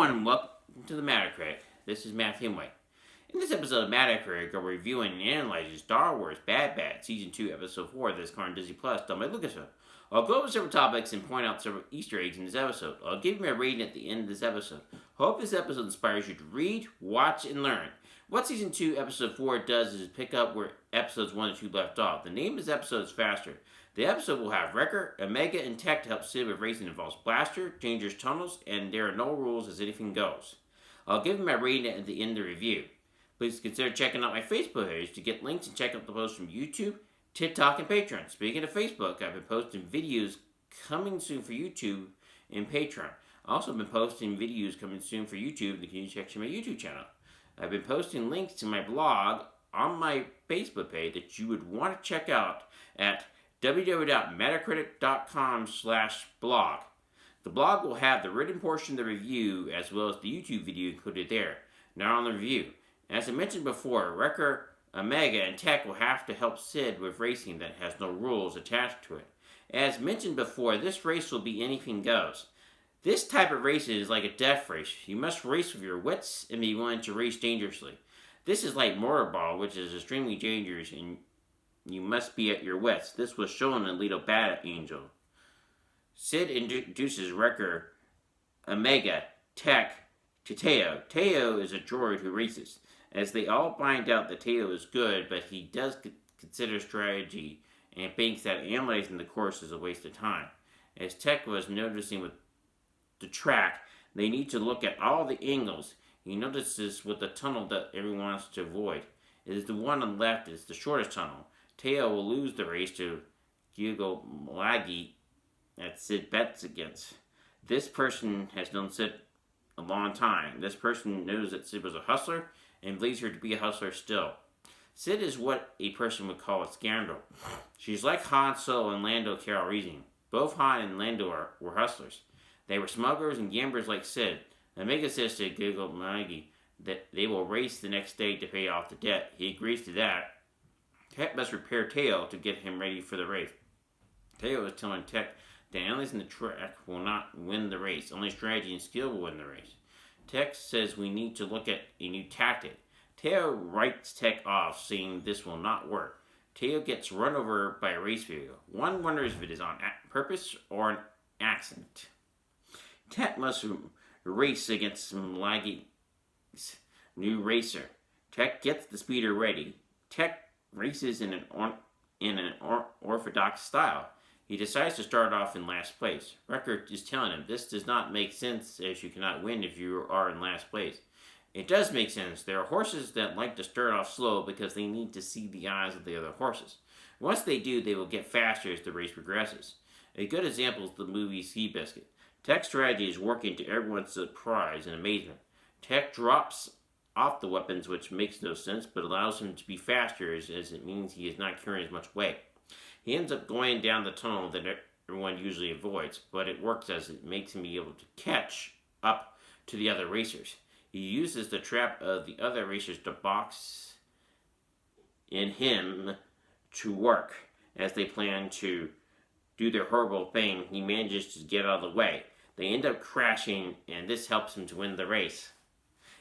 everyone, and welcome to the Metacritic. This is Matt Hemway. In this episode of Metacritic, we're reviewing and analyzing Star Wars Bad Batch Season 2, Episode 4 this current Disney Plus, done by Lucasfilm. I'll go over several topics and point out several Easter eggs in this episode. I'll give you my rating at the end of this episode. Hope this episode inspires you to read, watch, and learn. What Season 2, Episode 4 does is pick up where Episodes 1 and 2 left off. The name of this episode is Faster. The episode will have Wrecker, Omega, and Tech to help Sid with racing involves Blaster, dangerous tunnels, and there are no rules as anything goes. I'll give you my rating at the end of the review. Please consider checking out my Facebook page to get links and check out the posts from YouTube, TikTok, and Patreon. Speaking of Facebook, I've been posting videos coming soon for YouTube and Patreon. I've also been posting videos coming soon for YouTube in the community section of my YouTube channel. I've been posting links to my blog on my Facebook page that you would want to check out at www.metacritic.com/blog. The blog will have the written portion of the review as well as the YouTube video included there. Now on the review. As I mentioned before, Wrecker, Omega, and Tech will have to help Sid with racing that has no rules attached to it. As mentioned before, this race will be anything goes. This type of race is like a death race. You must race with your wits and be willing to race dangerously. This is like Motorball, which is extremely dangerous and you must be at your wits. This was shown in Little Bad Angel. Sid introduces Wrecker, Omega, Tech to Teo. Teo is a droid who races. As they all find out that Teo is good, but he does consider strategy and thinks that analyzing the course is a waste of time. As Tech was noticing with the track, they need to look at all the angles. He notices with the tunnel that everyone wants to avoid. It is the one on the left is the shortest tunnel. Teo will lose the race to Hugo Malagi that Sid bets against. This person has known Sid a long time. This person knows that Sid was a hustler and believes her to be a hustler still. Sid is what a person would call a scoundrel. She's like Han Solo and Lando Calrissian. Both Han and Lando were hustlers. They were smugglers and gamblers like Sid. Omega says to Hugo Malagi that they will race the next day to pay off the debt. He agrees to that. Tech must repair Teo to get him ready for the race. Teo is telling Tech that analyzing the track will not win the race. Only strategy and skill will win the race. Tech says we need to look at a new tactic. Teo writes Tech off, saying this will not work. Teo gets run over by a race vehicle. One wonders if it is on purpose or an accident. Tech must race against Malagi's new racer. Tech gets the speeder ready. Tech races in an orthodox style. He decides to start off in last place. Wrecker is telling him this does not make sense as you cannot win if you are in last place. It does make sense. There are horses that like to start off slow because they need to see the eyes of the other horses. Once they do, they will get faster as the race progresses. A good example is the movie Seabiscuit. Tech's strategy is working to everyone's surprise and amazement. Tech drops off the weapons, which makes no sense, but allows him to be faster as it means he is not carrying as much weight. He ends up going down the tunnel that everyone usually avoids, but it works as it makes him be able to catch up to the other racers. He uses the trap of the other racers to box in him to work. As they plan to do their horrible thing, he manages to get out of the way. They end up crashing, and this helps him to win the race.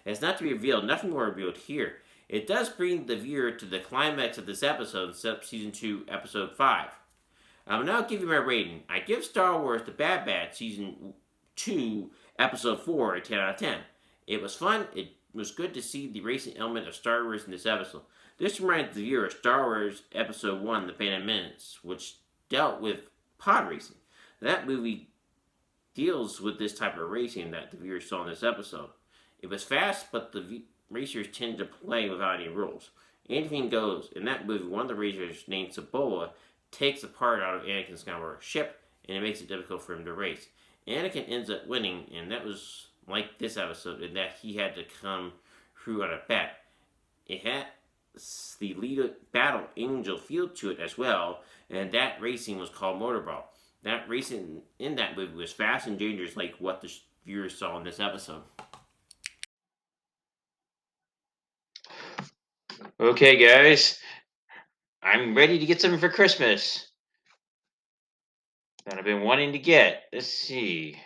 It's not to be revealed, nothing more revealed here. It does bring the viewer to the climax of this episode, Season 2, Episode 5. I will now give you my rating. I give Star Wars The Bad Batch Season 2, Episode 4 a 10 out of 10. It was fun. It was good to see the racing element of Star Wars in this episode. This reminds the viewer of Star Wars Episode 1, The Phantom Menace, which dealt with pod racing. That movie deals with this type of racing that the viewer saw in this episode. It was fast, but the racers tend to play without any rules. Anything goes. In that movie, one of the racers, named Sabola, takes a part out of Anakin Skywalker's ship, and it makes it difficult for him to race. Anakin ends up winning, and that was like this episode, in that he had to come through on a bet. It had the lead battle angel feel to it as well, and that racing was called Motorball. That racing in that movie was fast and dangerous, like what the viewers saw in this episode. Okay, guys, I'm ready to get something for Christmas that I've been wanting to get. Let's see.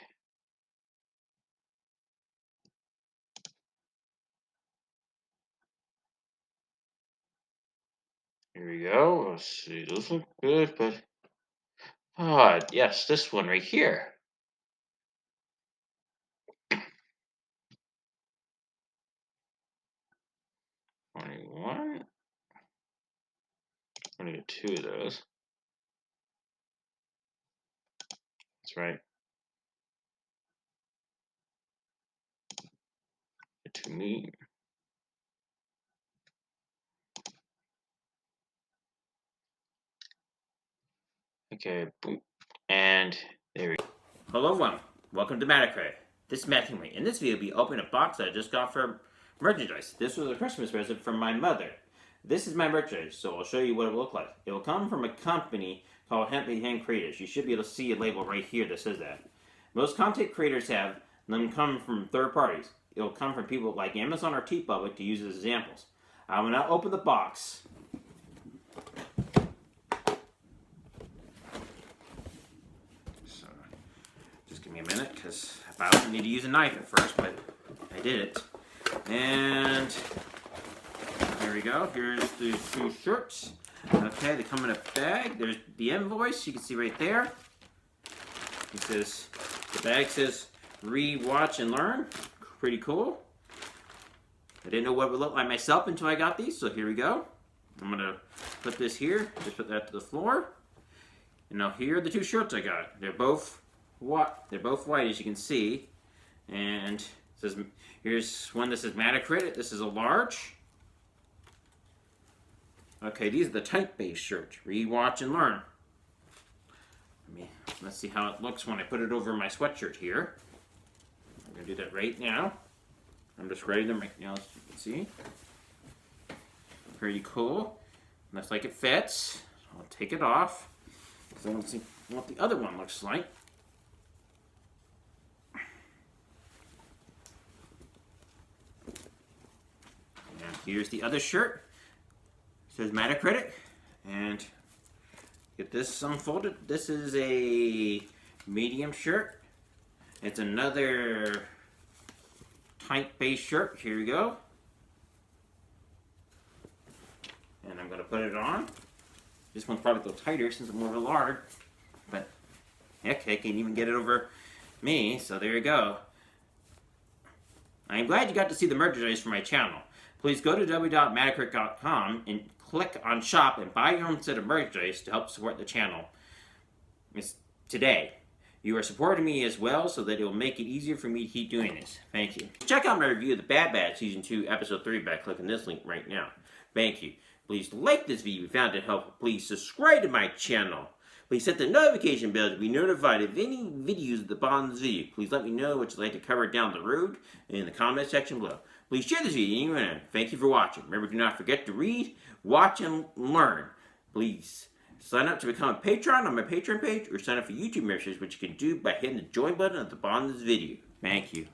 Here we go. Let's see. Those look good, but ah, yes, this one right here. 21. I'm gonna get 2 of those. That's right. Get 2 meat. Okay, boom. And there we go. Hello, everyone. Welcome to Matacray. This is Matthew. In this video, we'll be opening a box that I just got from merchandise. This was a Christmas present from my mother. This is my merchandise, so I'll show you what it will look like. It will come from a company called Hempy Hand Creators. You should be able to see a label right here that says that. Most content creators have them come from third parties. It will come from people like Amazon or TeePublic to use as examples. I will now open the box. So, just give me a minute, because I also need to use a knife at first, but I did it. And there we go. Here's the 2 shirts. Okay, they come in a bag. There's the invoice. You can see right there. It says, the bag says, read, watch, and learn. Pretty cool. I didn't know what it would look like myself until I got these, so here we go. I'm going to put this here. Just put that to the floor. And now here are the 2 shirts I got. They're both white, as you can see. And it says, here's one that says Matacrit. This is a large. Okay, these are the type-based shirts. Read, watch, and learn. Let's see how it looks when I put it over my sweatshirt here. I'm going to do that right now. I'm just writing them right now, as you can see. Pretty cool. Looks like it fits. I'll take it off, because I want to see what the other one looks like. And here's the other shirt. It says Metacritic, and get this unfolded. This is a medium shirt. It's another type-based shirt. Here we go. And I'm going to put it on. This one's probably a little tighter since I'm more of a large, but heck, I can't even get it over me, so there you go. I am glad you got to see the merchandise for my channel. Please go to www.metacritic.com and click on shop and buy your own set of merchandise to help support the channel today. You are supporting me as well, so that it will make it easier for me to keep doing this. Thank you. Check out my review of The Bad Batch Season 2, Episode 3 by clicking this link right now. Thank you. Please like this video if you found it helpful. Please subscribe to my channel. Please set the notification bell to be notified of any videos at the bottom of this video. Please let me know what you'd like to cover down the road in the comment section below. Please share this video and thank you for watching. Remember, do not forget to read, watch, and learn. Please sign up to become a patron on my Patreon page, or sign up for YouTube memberships, which you can do by hitting the join button at the bottom of this video. Thank you.